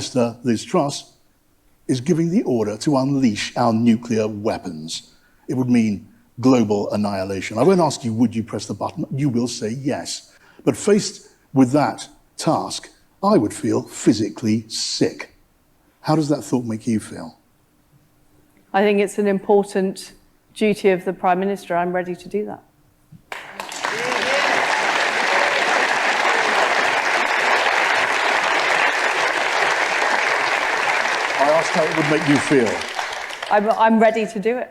Minister Liz Truss is giving the order to unleash our nuclear weapons. It would mean global annihilation. I won't ask you, would you press the button? You will say yes. But faced with that task, I would feel physically sick. How does that thought make you feel? I think it's an important duty of the Prime Minister. I'm ready to do that. I asked how it would make you feel. I'm ready to do it.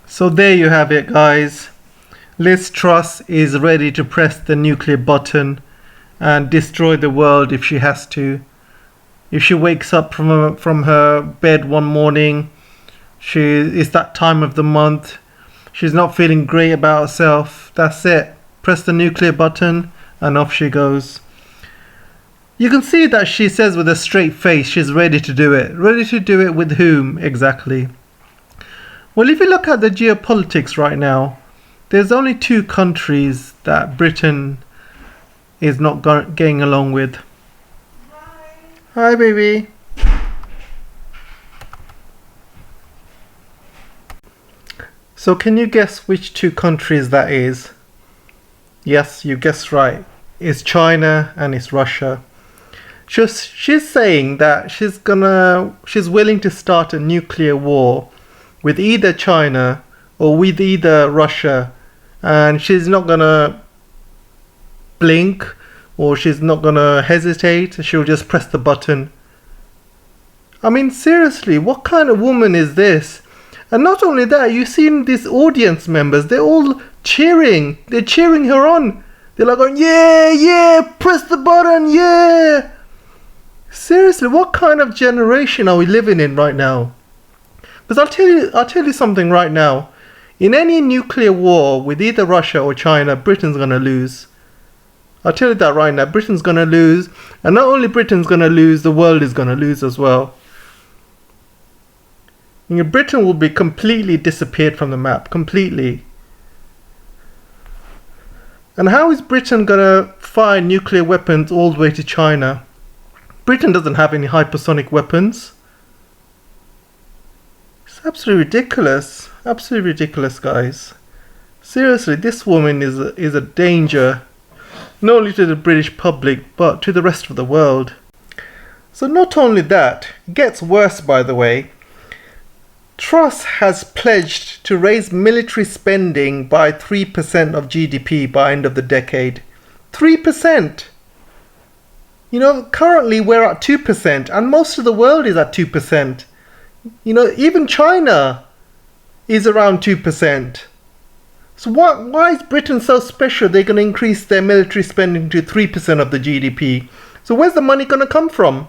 So there you have it, guys. Liz Truss is ready to press the nuclear button and destroy the world if she has to. If she wakes up from her bed one morning, it's that time of the month, she's not feeling great about herself, that's it. Press the nuclear button and off she goes. You can see that she says with a straight face she's ready to do it. Ready to do it with whom exactly? Well, if you look at the geopolitics right now, there's only two countries that Britain is not getting along with. Hi, baby. So can you guess which two countries that is? Yes, you guessed right. It's China and it's Russia. She's saying that she's willing to start a nuclear war with either China or with either Russia, and she's not gonna blink or she's not gonna hesitate. She'll just press the button. I mean, seriously, what kind of woman is this? And not only that, you've seen these audience members, they're all cheering. They're cheering her on. They're like going, yeah, yeah, press the button, yeah. Seriously, what kind of generation are we living in right now? Because I'll tell you something right now. In any nuclear war with either Russia or China, Britain's going to lose. I'll tell you that right now. Britain's going to lose. And not only Britain's going to lose, the world is going to lose as well. Britain will be completely disappeared from the map. Completely. And how is Britain going to fire nuclear weapons all the way to China? Britain doesn't have any hypersonic weapons. It's absolutely ridiculous. Absolutely ridiculous, guys. Seriously, this woman is a danger, not only to the British public, but to the rest of the world. So not only that, it gets worse, by the way. Truss has pledged to raise military spending by 3% of GDP by end of the decade. 3%! You know, currently we're at 2%, and most of the world is at 2%. You know, even China is around 2%. So why is Britain so special? They're going to increase their military spending to 3% of the GDP. So where's the money going to come from?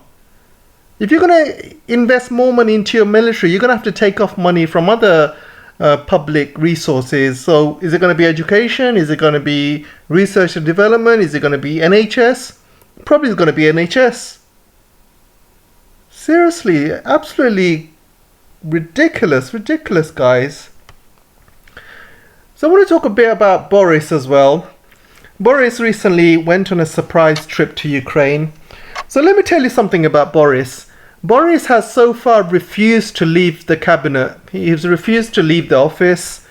If you're going to invest more money into your military, you're going to have to take off money from other public resources. So is it going to be education? Is it going to be research and development? Is it going to be NHS? Probably it's going to be NHS. Seriously, absolutely ridiculous, guys. So I want to talk a bit about Boris as well. Boris recently went on a surprise trip to Ukraine. So let me tell you something about Boris. Boris has so far refused to leave the cabinet. He's refused to leave the office.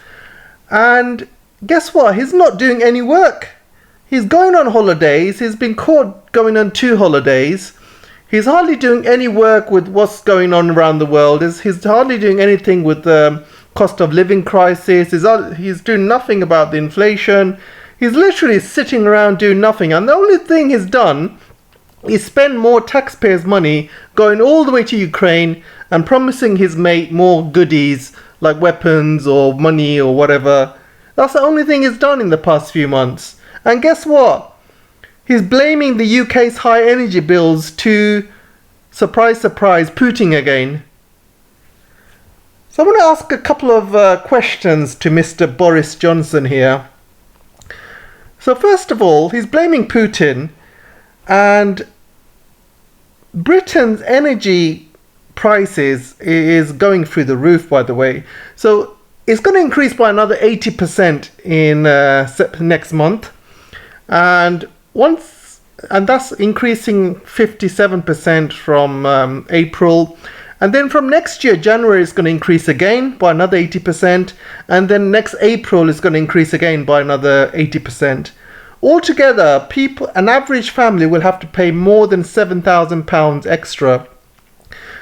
And guess what? He's not doing any work. He's going on holidays. He's been caught going on 2 holidays. He's hardly doing any work with what's going on around the world. He's hardly doing anything with cost of living crisis. He's doing nothing about the inflation. He's literally sitting around doing nothing. And the only thing he's done is spend more taxpayers' money going all the way to Ukraine and promising his mate more goodies like weapons or money or whatever. That's the only thing he's done in the past few months. And guess what? He's blaming the UK's high energy bills to, surprise, surprise, Putin again. So I want to ask a couple of questions to Mr. Boris Johnson here. So first of all, he's blaming Putin, and Britain's energy prices is going through the roof, by the way. So it's going to increase by another 80% in next month, and that's increasing 57% from April. And then from next year, January is going to increase again by another 80%. And then next April is going to increase again by another 80%. Altogether, an average family will have to pay more than £7,000 extra.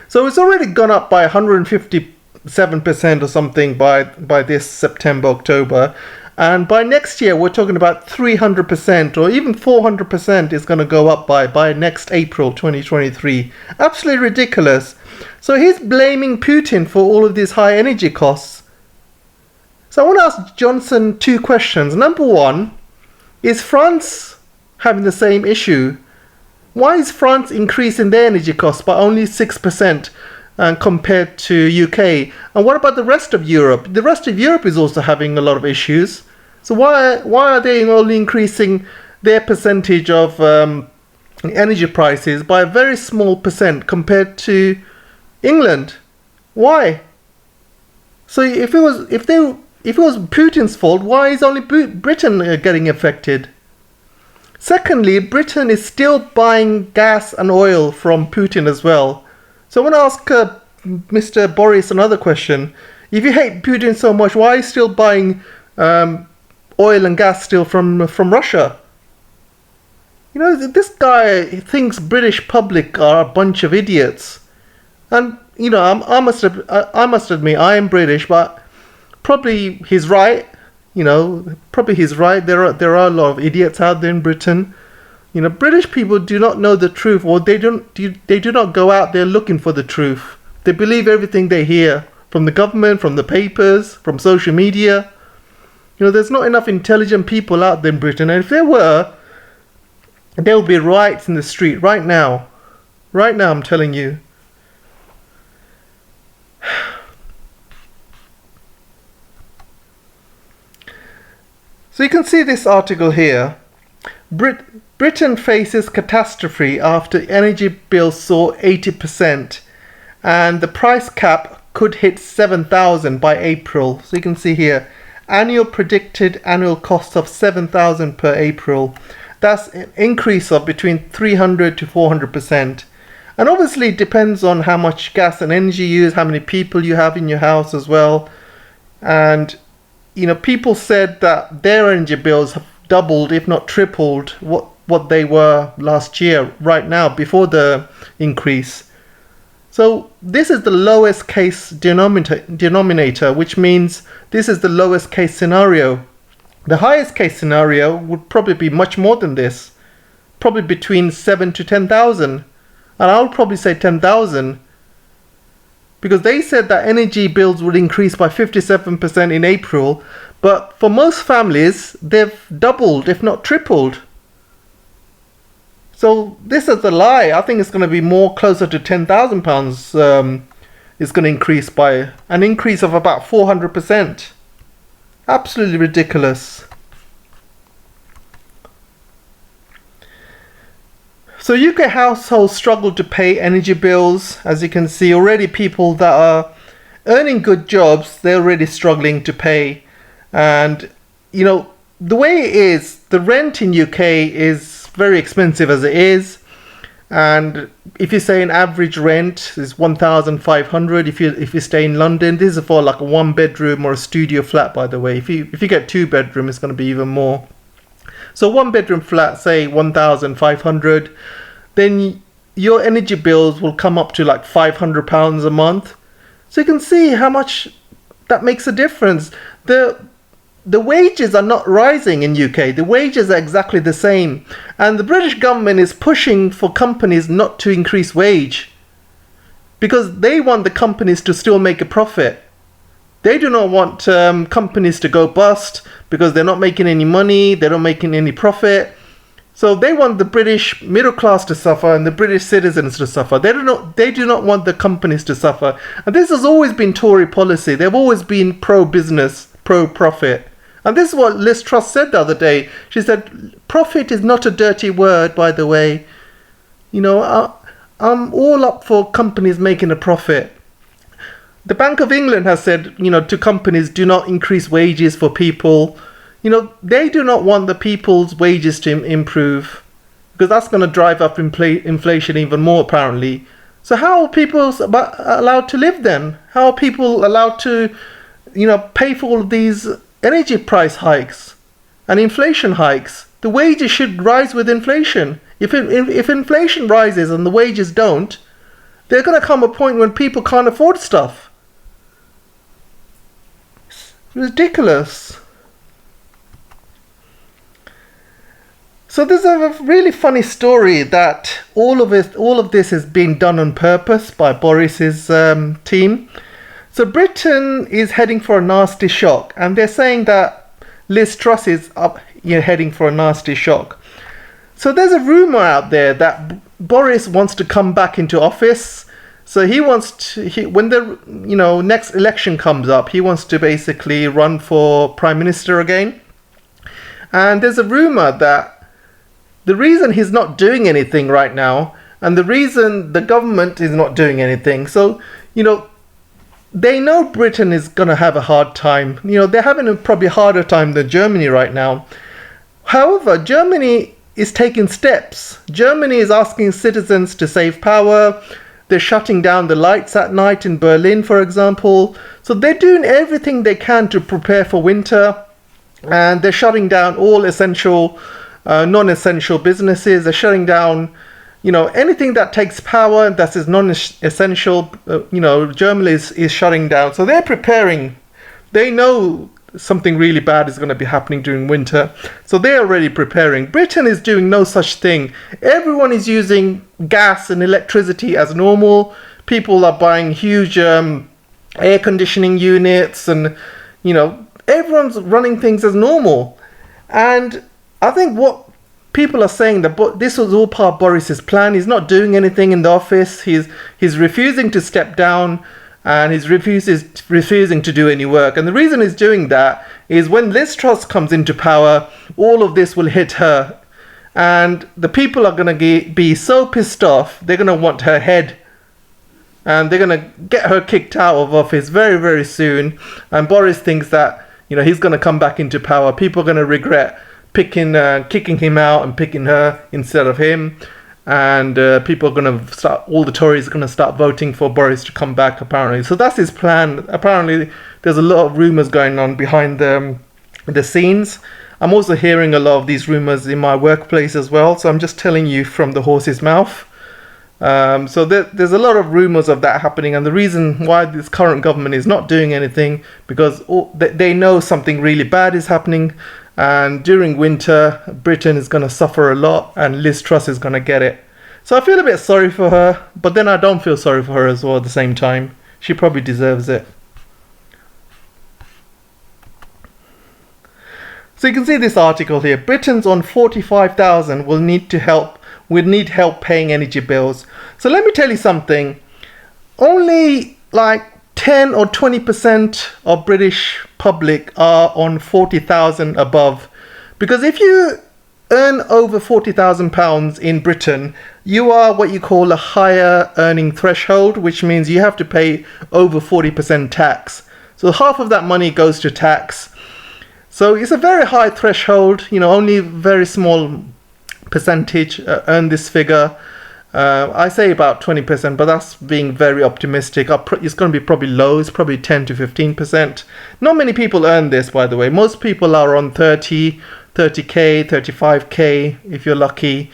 So it's already gone up by 157% or something by this September, October. And by next year, we're talking about 300% or even 400% is going to go up by next April 2023. Absolutely ridiculous. So he's blaming Putin for all of these high energy costs. So I want to ask Johnson two questions. Number one, is France having the same issue? Why is France increasing their energy costs by only 6% compared to UK? And what about the rest of Europe? The rest of Europe is also having a lot of issues. So why are they only increasing their percentage of energy prices by a very small percent compared to England? Why? So if it was Putin's fault, why is only Britain getting affected? Secondly, Britain is still buying gas and oil from Putin as well. So I want to ask Mr. Boris another question. If you hate Putin so much, why are you still buying oil and gas still from Russia? You know, this guy thinks British public are a bunch of idiots. And, you know, I must admit, I am British, but probably he's right. You know, probably he's right. There are a lot of idiots out there in Britain. You know, British people do not know the truth, or they do not go out there looking for the truth. They believe everything they hear from the government, from the papers, from social media. You know, there's not enough intelligent people out there in Britain, and if there were, there would be riots in the street right now. Right now, I'm telling you. So you can see this article here. Britain faces catastrophe after energy bills soar 80%, and the price cap could hit 7,000 by April. So you can see here, predicted annual cost of 7,000 per April. That's an increase of between 300 to 400%. And obviously it depends on how much gas and energy you use, how many people you have in your house as well. And you know, people said that their energy bills have doubled, if not tripled, what they were last year, right now, before the increase. So this is the lowest case denominator, which means this is the lowest case scenario. The highest case scenario would probably be much more than this, probably between 7 to 10,000. And I would probably say 10,000. Because they said that energy bills would increase by 57% in April, but for most families, they've doubled, if not tripled. So this is a lie. I think it's going to be more closer to £10,000. It's going to increase by an increase of about 400%. Absolutely ridiculous. So UK households struggle to pay energy bills. As you can see, already people that are earning good jobs, they're already struggling to pay. And, you know, the way it is, the rent in UK is very expensive as it is. And if you say an average rent is 1,500, if you stay in London, this is for like a 1-bedroom or a studio flat, by the way. If you get 2-bedroom, it's going to be even more. So 1-bedroom flat, say 1,500, then your energy bills will come up to like £500 a month. So you can see how much that makes a difference. The wages are not rising in UK. The wages are exactly the same. And the British government is pushing for companies not to increase wage because they want the companies to still make a profit. They do not want companies to go bust because they're not making any money, they're not making any profit. So they want the British middle class to suffer and the British citizens to suffer. They do not want the companies to suffer. And this has always been Tory policy. They've always been pro-business, pro-profit. And this is what Liz Truss said the other day. She said, profit is not a dirty word, by the way. You know, I'm all up for companies making a profit. The Bank of England has said, you know, to companies, do not increase wages for people. You know, they do not want the people's wages to improve because that's going to drive up inflation even more, apparently. So how are people allowed to live then? How are people allowed to, you know, pay for all of these energy price hikes and inflation hikes? The wages should rise with inflation. If inflation rises and the wages don't, there's going to come a point when people can't afford stuff. It's ridiculous. So there's a really funny story that all of this has been done on purpose by Boris's team. So Britain is heading for a nasty shock, and they're saying that Liz Truss is heading for a nasty shock. So there's a rumor out there that Boris wants to come back into office. So he wants to, when the next election comes up, he wants to basically run for Prime Minister again. And there's a rumor that the reason he's not doing anything right now, and the reason the government is not doing anything, so, you know, they know Britain is going to have a hard time. You know, they're having a probably harder time than Germany right now. However, Germany is taking steps. Germany is asking citizens to save power. They're shutting down the lights at night in Berlin, for example. So they're doing everything they can to prepare for winter. And they're shutting down all essential non-essential businesses. They're shutting down, you know, anything that takes power that is non-essential. Germany is shutting down. So they're preparing. They know something really bad is going to be happening during winter. So they're already preparing. Britain is doing no such thing. Everyone is using gas and electricity as normal. People are buying huge air conditioning units and, you know, everyone's running things as normal. And I think what people are saying that this was all part of Boris's plan. He's not doing anything in the office. He's refusing to step down, and he's refusing to do any work. And the reason he's doing that is when Liz Truss comes into power, all of this will hit her, and the people are going to be so pissed off. They're going to want her head, and they're going to get her kicked out of office very, very soon. And Boris thinks that, you know, he's going to come back into power. People are going to regret kicking him out and picking her instead of him, and people are going to start. All the Tories are going to start voting for Boris to come back. Apparently, so that's his plan. Apparently, there's a lot of rumors going on behind the scenes. I'm also hearing a lot of these rumors in my workplace as well. So I'm just telling you from the horse's mouth. So there's a lot of rumors of that happening, and the reason why this current government is not doing anything because they know something really bad is happening. And during winter, Britain is going to suffer a lot, and Liz Truss is going to get it. So I feel a bit sorry for her, but then I don't feel sorry for her as well at the same time. She probably deserves it. So you can see this article here. Britons on 45,000 will need help paying energy bills. So let me tell you something. Only like 10 or 20% of British public are on 40,000 above. Because if you earn over £40,000 in Britain, you are what you call a higher earning threshold, which means you have to pay over 40% tax. So half of that money goes to tax. So it's a very high threshold. You know, only very small percentage earn this figure. I say about 20%, but that's being very optimistic. It's going to be probably low. It's probably 10 to 15%. Not many people earn this, by the way. Most people are on 30k, 35k if you're lucky.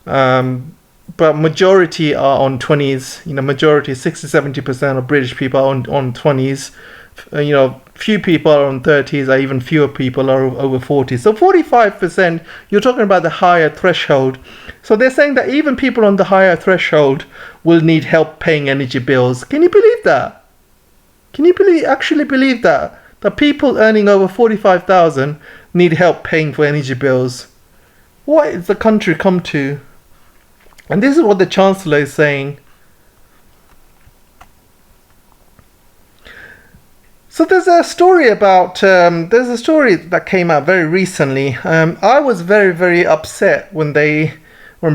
But majority are on 20s. You know, majority, 60-70% of British people are on 20s. few people are on 30s, or even fewer people are over 40. So 45%, you're talking about the higher threshold. So they're saying that even people on the higher threshold will need help paying energy bills. Can you believe that? Can you actually believe that? That people earning over 45,000 need help paying for energy bills. What is the country come to? And this is what the Chancellor is saying. So there's a story that came out very recently. I was very, very upset when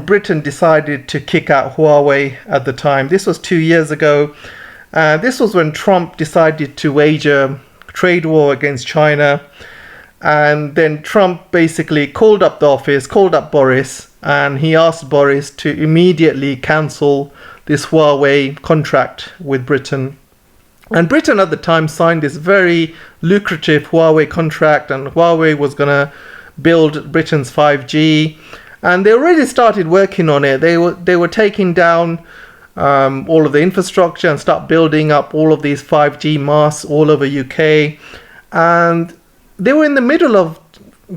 Britain decided to kick out Huawei at the time. This was 2 years ago. This was when Trump decided to wage a trade war against China. And then Trump basically called up Boris, and he asked Boris to immediately cancel this Huawei contract with Britain. And Britain at the time signed this very lucrative Huawei contract, and Huawei was going to build Britain's 5G. And they already started working on it. They were taking down all of the infrastructure and start building up all of these 5G masts all over UK. And they were in the middle of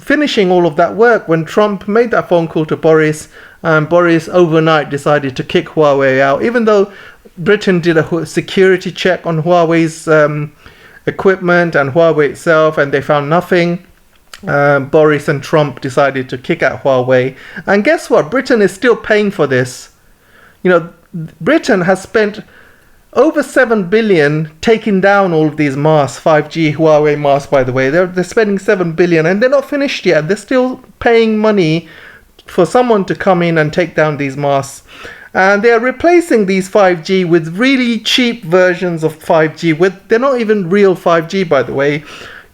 finishing all of that work when Trump made that phone call to Boris, and Boris overnight decided to kick Huawei out, even though Britain did a security check on Huawei's equipment and Huawei itself, and they found nothing. Boris and Trump decided to kick out Huawei. And guess what? Britain is still paying for this. Britain has spent over 7 billion taking down all of these masts, 5G Huawei masts, by the way. They're spending 7 billion, and they're not finished yet. They're still paying money for someone to come in and take down these masts. And they're replacing these 5G with really cheap versions of 5G. They're not even real 5G, by the way.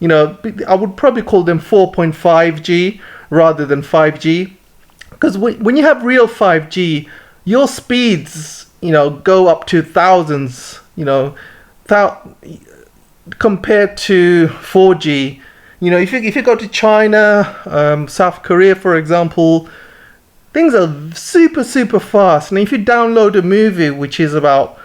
I would probably call them 4.5G rather than 5G. Because when you have real 5G, your speeds, go up to thousands, compared to 4G. If you go to China, South Korea, for example, things are super, super fast. And if you download a movie, which is about,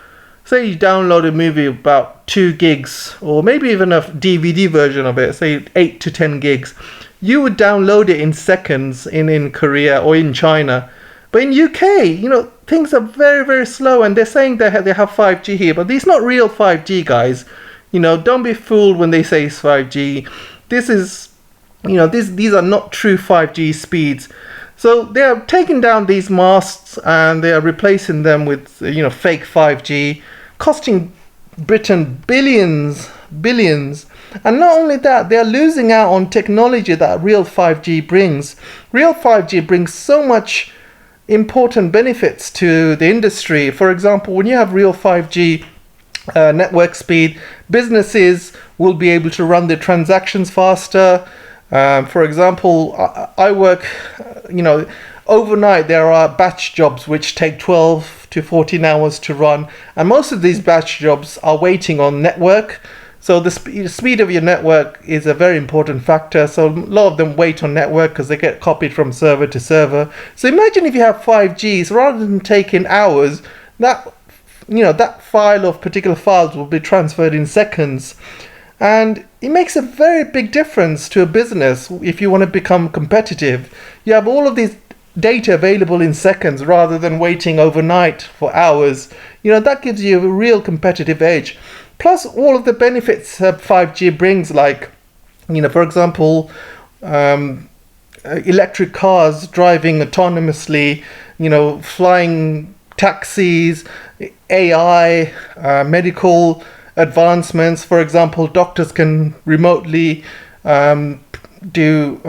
say you download a movie about 2 gigs, or maybe even a DVD version of it, say 8 to 10 gigs, you would download it in seconds in Korea or in China. But in UK, things are very, very slow, and they're saying they have 5G here, but these not real 5G, guys. Don't be fooled when they say it's 5G. This is, these are not true 5G speeds. So they are taking down these masts and they are replacing them with, fake 5G, costing Britain billions. And not only that, they are losing out on technology that real 5G brings. Real 5G brings so much important benefits to the industry. For example, when you have real 5G network speed, businesses will be able to run their transactions faster. For example, I work, overnight there are batch jobs which take 12 to 14 hours to run, and most of these batch jobs are waiting on network. So the speed of your network is a very important factor. So a lot of them wait on network because they get copied from server to server. So imagine if you have 5Gs, rather than taking hours, that file of particular files will be transferred in seconds. And it makes a very big difference to a business if you want to become competitive. You have all of these data available in seconds rather than waiting overnight for hours. That gives you a real competitive edge. Plus all of the benefits 5G brings, like, for example, electric cars driving autonomously, flying taxis, AI, medical advancements. For example, doctors can remotely do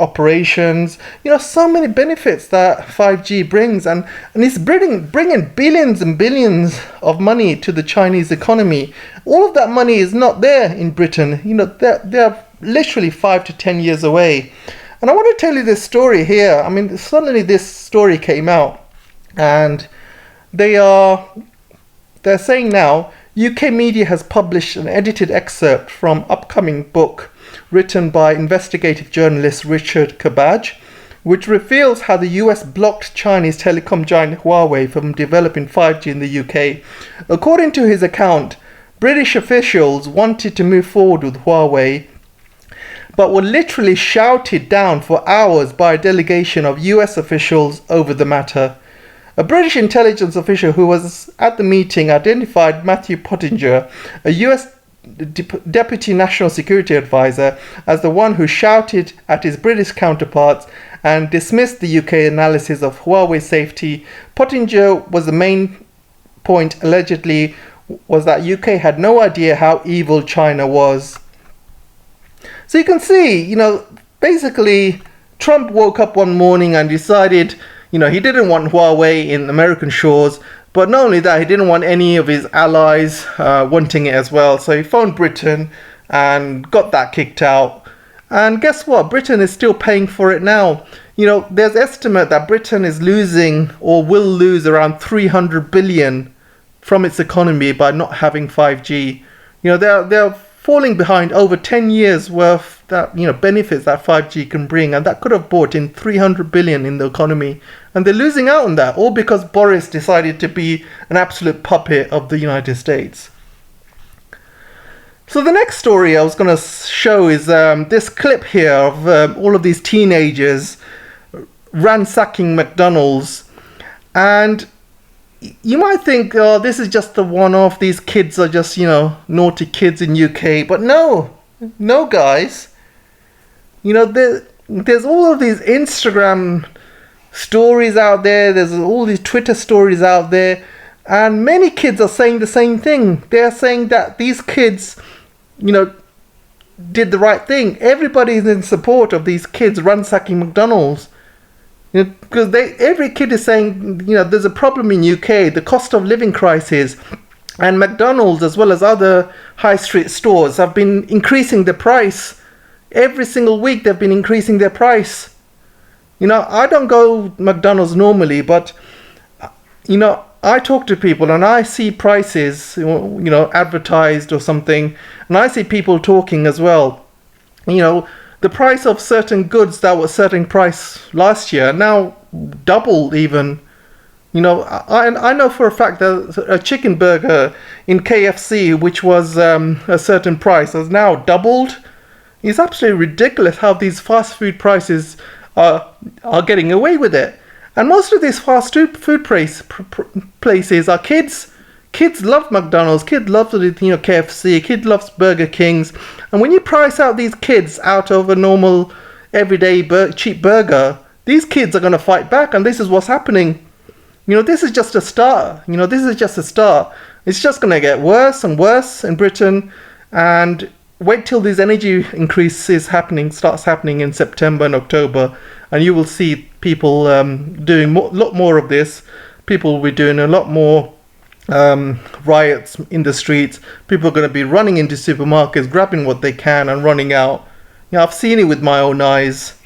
operations. So many benefits that 5G brings, and it's bringing billions and billions of money to the Chinese economy. All of that money is not there in Britain. They're literally 5 to 10 years away. And I want to tell you this story here. I mean, suddenly this story came out, and they're saying now UK media has published an edited excerpt from upcoming book written by investigative journalist Richard Kabaj, which reveals how the US blocked Chinese telecom giant Huawei from developing 5G in the UK. According to his account, British officials wanted to move forward with Huawei, but were literally shouted down for hours by a delegation of US officials over the matter. A British intelligence official who was at the meeting identified Matthew Pottinger, a US Deputy National Security Advisor, as the one who shouted at his British counterparts and dismissed the UK analysis of Huawei safety. Pottinger was the main point, allegedly, was that UK had no idea how evil China was. So you can see, basically Trump woke up one morning and decided, he didn't want Huawei in American shores, but not only that, he didn't want any of his allies wanting it as well. So he phoned Britain and got that kicked out. And guess what? Britain is still paying for it now. There's estimate that Britain is losing or will lose around 300 billion from its economy by not having 5G. They're falling behind over 10 years worth that benefits that 5G can bring, and that could have brought in 300 billion in the economy, and they're losing out on that, all because Boris decided to be an absolute puppet of the United States. So the next story I was going to show is this clip here of all of these teenagers ransacking McDonald's, and you might think, oh, this is just the one-off, these kids are just, naughty kids in UK. But no, guys. There's all of these Instagram stories out there, there's all these Twitter stories out there, and many kids are saying the same thing. They're saying that these kids, did the right thing. Everybody is in support of these kids ransacking McDonald's. Because every kid is saying, there's a problem in UK, the cost of living crisis, and McDonald's as well as other high street stores have been increasing the price. Every single week they've been increasing their price. I don't go McDonald's normally, but, I talk to people and I see prices, advertised or something, and I see people talking as well. The price of certain goods that was certain price last year now doubled even. I know for a fact that a chicken burger in KFC, which was a certain price, has now doubled. It's absolutely ridiculous how these fast food prices are getting away with it. And most of these fast food places are kids. Kids love McDonald's, kids love KFC, kids loves Burger Kings. And when you price out these kids out of a normal, everyday cheap burger, these kids are going to fight back, and this is what's happening. This is just a start. It's just going to get worse and worse in Britain, and wait till these energy increases starts happening in September and October, and you will see people doing a lot more of this. People will be doing a lot more riots in the streets. People are going to be running into supermarkets, grabbing what they can and running out. I've seen it with my own eyes.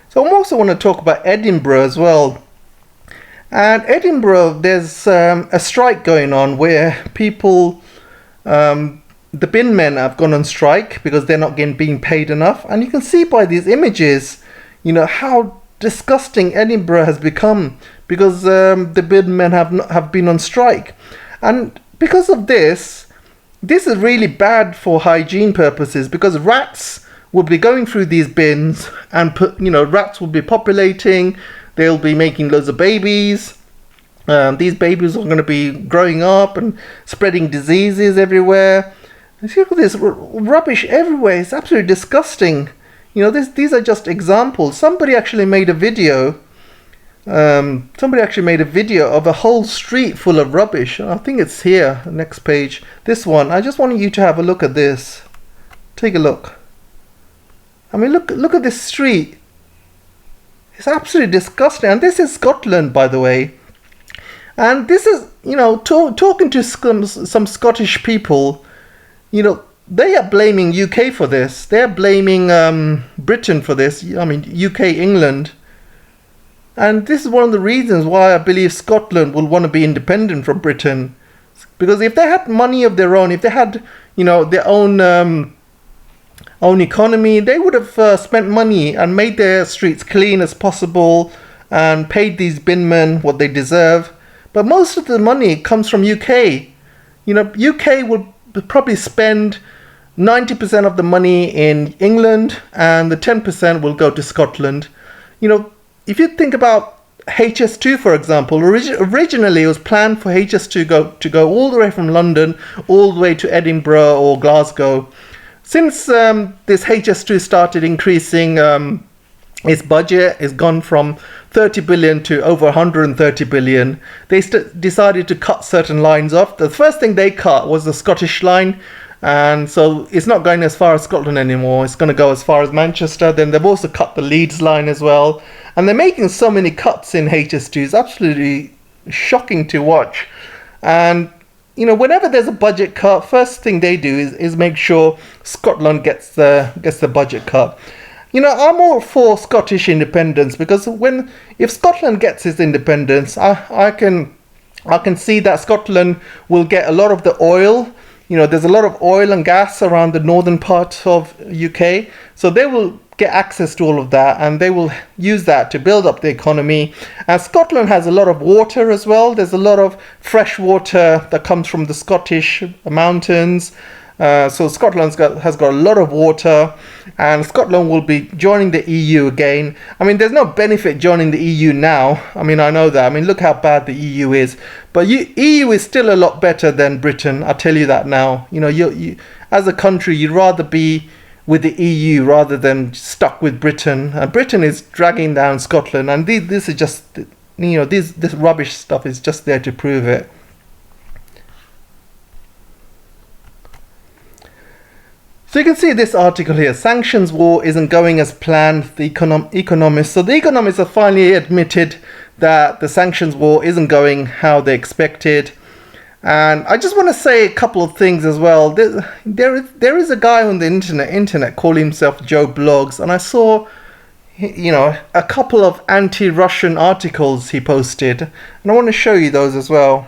So I also want to talk about Edinburgh as well. And Edinburgh, there's a strike going on where people, the bin men have gone on strike because they're not being paid enough. And you can see by these images, how disgusting Edinburgh has become, because the bin men have been on strike. And because of this is really bad for hygiene purposes, because rats will be going through these bins and rats will be populating. They'll be making loads of babies. These babies are going to be growing up and spreading diseases everywhere. And see, look at this rubbish everywhere. It's absolutely disgusting. These are just examples. Somebody actually made a video. Of a whole street full of rubbish. I think it's here, next page. This one. I just wanted you to have a look at this. Take a look. I mean, look at this street. It's absolutely disgusting. And this is Scotland, by the way. And this is, talking to some Scottish people, they are blaming UK for this. They are blaming Britain for this. I mean, UK, England. And this is one of the reasons why I believe Scotland will want to be independent from Britain. Because if they had money of their own, if they had, their own economy, they would have spent money and made their streets clean as possible and paid these bin men what they deserve. but most of the money comes from UK. You know, UK will probably spend 90% of the money in England, and the 10% will go to Scotland. You know, if you think about HS2, for example, originally it was planned for HS2 to go all the way from London all the way to Edinburgh or Glasgow. Since this HS2 started increasing its budget, has gone from 30 billion to over 130 billion. They decided to cut certain lines off. The first thing they cut was the Scottish line, and so it's not going as far as Scotland anymore. It's going to go as far as Manchester. Then they've also cut the Leeds line as well, and they're making so many cuts in HS2. It's absolutely shocking to watch. And you know, whenever there's a budget cut, first thing they do is make sure Scotland gets the budget cut. You know, I'm all for Scottish independence, because if Scotland gets its independence, I can see that Scotland will get a lot of the oil. You know, there's a lot of oil and gas around the northern part of UK, so they will get access to all of that, and they will use that to build up the economy. And Scotland has a lot of water as well. There's a lot of fresh water that comes from the Scottish mountains. So Scotland has got a lot of water, and Scotland will be joining the EU again. I mean, there's no benefit joining the EU now. I mean, I know that. I mean, look how bad the EU is. But EU is still a lot better than Britain. I'll tell you that now. You know, you as a country, you'd rather be with the EU rather than stuck with Britain. And Britain is dragging down Scotland, and this is just, you know, this rubbish stuff is just there to prove it. So you can see this article here, sanctions war isn't going as planned, the economists. So the economists have finally admitted that the sanctions war isn't going how they expected. And I just want to say a couple of things as well. There is a guy on the internet calling himself Joe Blogs, and I saw, you know, a couple of anti-Russian articles he posted, and I want to show you those as well.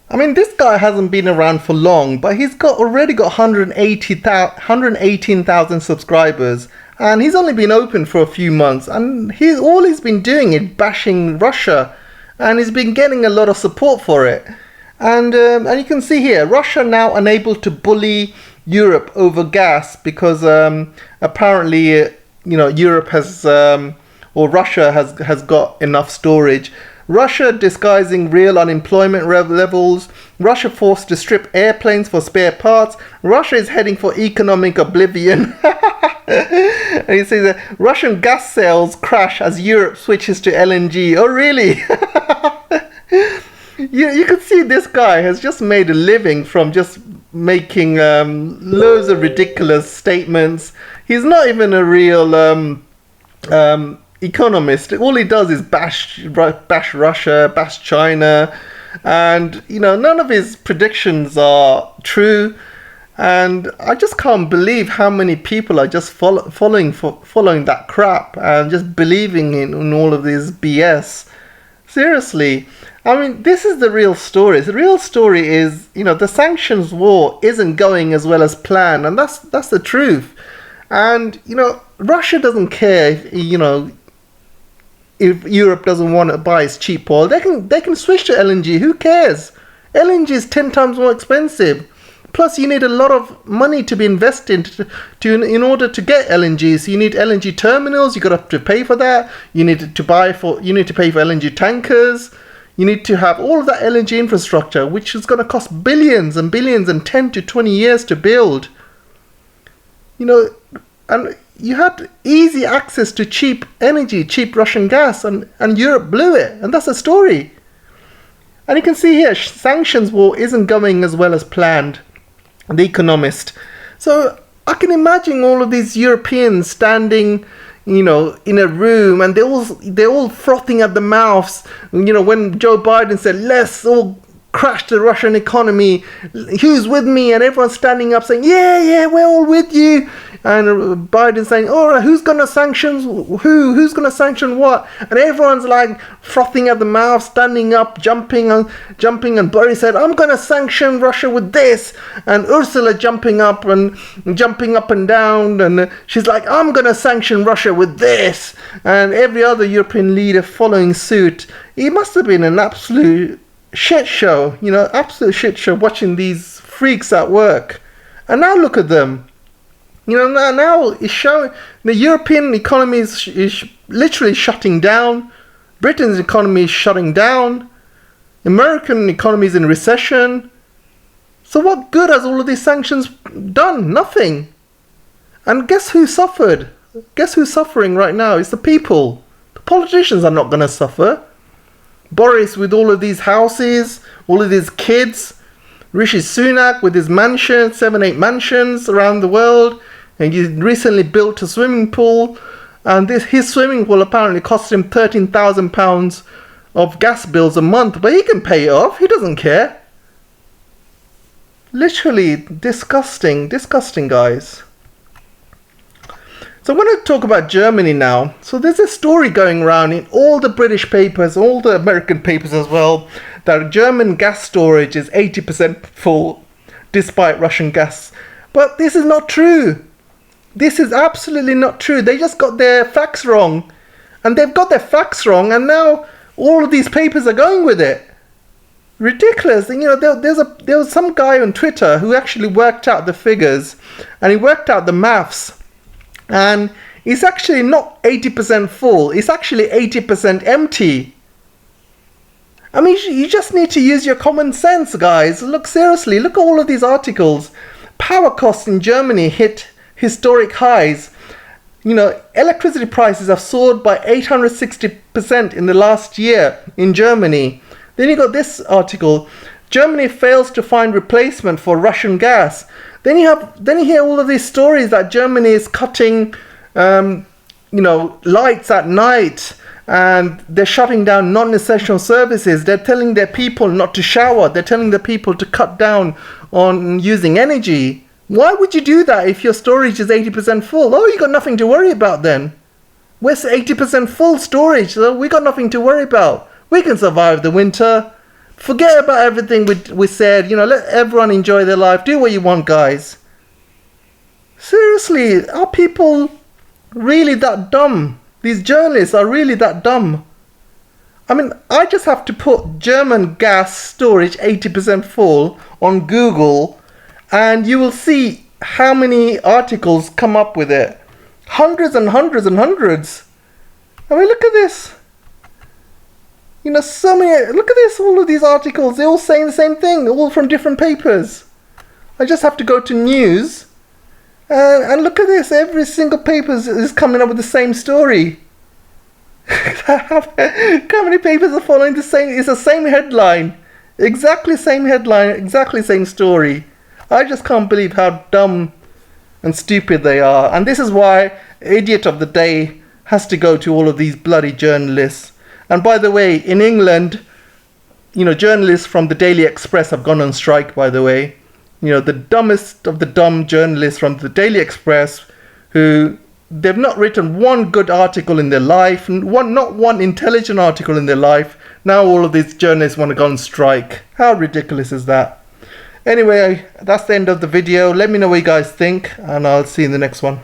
I mean, this guy hasn't been around for long, but he's already got 118,000 subscribers, and he's only been open for a few months, and all he's been doing is bashing Russia, and he's been getting a lot of support for it. And you can see here, Russia now unable to bully Europe over gas because apparently, you know, Europe has or Russia has got enough storage. Russia disguising real unemployment levels. Russia forced to strip airplanes for spare parts. Russia is heading for economic oblivion. And he says that Russian gas sales crash as Europe switches to LNG. Oh, really? You can see this guy has just made a living from just making loads of ridiculous statements. He's not even a real economist. All he does is bash Russia, bash China, and you know, none of his predictions are true. And I just can't believe how many people are just following that crap and just believing in all of this BS. Seriously, I mean, this is the real story. The real story is, you know, the sanctions war isn't going as well as planned, and that's the truth. And you know, Russia doesn't care if, you know, if Europe doesn't want to buy its cheap oil. They can switch to LNG. Who cares? LNG is 10 times more expensive. Plus, you need a lot of money to be invested in order to get LNG. So you need LNG terminals. You got to pay for that. You need to pay for LNG tankers. You need to have all of that LNG infrastructure, which is going to cost billions and billions and 10 to 20 years to build. You know, and you had easy access to cheap energy, cheap Russian gas, and Europe blew it. And that's the story. And you can see here, sanctions war isn't going as well as planned. The Economist. So I can imagine all of these Europeans standing, you know, in a room, and they're all frothing at the mouths. You know, when Joe Biden said, "Let's all crash the Russian economy. Who's with me?" And everyone's standing up saying, "Yeah, we're all with you." and Biden saying, all right, who's going to sanction who? Who's going to sanction what? And everyone's like frothing at the mouth, standing up, jumping. And Boris said, I'm going to sanction Russia with this. And Ursula jumping up and down. And she's like, I'm going to sanction Russia with this. And every other European leader following suit. It must have been an absolute shit show, absolute shit show watching these freaks at work. And now look at them. Now it's showing the European economy is literally shutting down. Britain's economy is shutting down. American economy is in recession. So what good has all of these sanctions done? Nothing. And guess who suffered? Guess who's suffering right now? It's the people. The politicians are not going to suffer. Boris with all of these houses, all of these kids. Rishi Sunak with his mansion, 7-8 mansions around the world. And he recently built a swimming pool. And his swimming pool apparently cost him £13,000 of gas bills a month. But he can pay it off. He doesn't care. Literally disgusting, guys. So I want to talk about Germany now. So there's a story going around in all the British papers, all the American papers as well, that German gas storage is 80% full despite Russian gas. But this is not true. This is absolutely not true. They just got their facts wrong. And they've got their facts wrong, and now all of these papers are going with it. Ridiculous. And, there was some guy on Twitter who actually worked out the figures, and he worked out the maths. And it's actually not 80% full, it's actually 80% empty. I mean, you just need to use your common sense, guys. Look, seriously, look at all of these articles. Power costs in Germany hit historic highs. Electricity prices have soared by 860% in the last year in Germany. Then you got this article, Germany fails to find replacement for Russian gas. Then you hear all of these stories that Germany is cutting, lights at night, and they're shutting down non-essential services. They're telling their people not to shower. They're telling the people to cut down on using energy. Why would you do that if your storage is 80% full? Oh, you got nothing to worry about then. We're 80% full storage, so we got nothing to worry about. We can survive the winter. Forget about everything we said. Let everyone enjoy their life. Do what you want, guys. Seriously, are people really that dumb? These journalists are really that dumb. I mean, I just have to put German gas storage 80% full on Google, and you will see how many articles come up with it. Hundreds and hundreds and hundreds. I mean, look at this. So many, look at this, all of these articles, they're all saying the same thing, all from different papers. I just have to go to news, and look at this, every single paper is coming up with the same story. How many papers are following the same, it's the same headline, exactly same headline, exactly same story. I just can't believe how dumb and stupid they are, and this is why idiot of the day has to go to all of these bloody journalists. And by the way, in England, journalists from the Daily Express have gone on strike, by the way. The dumbest of the dumb journalists from the Daily Express, who they've not written one good article in their life, not one intelligent article in their life. Now all of these journalists want to go on strike. How ridiculous is that? Anyway, that's the end of the video. Let me know what you guys think, and I'll see you in the next one.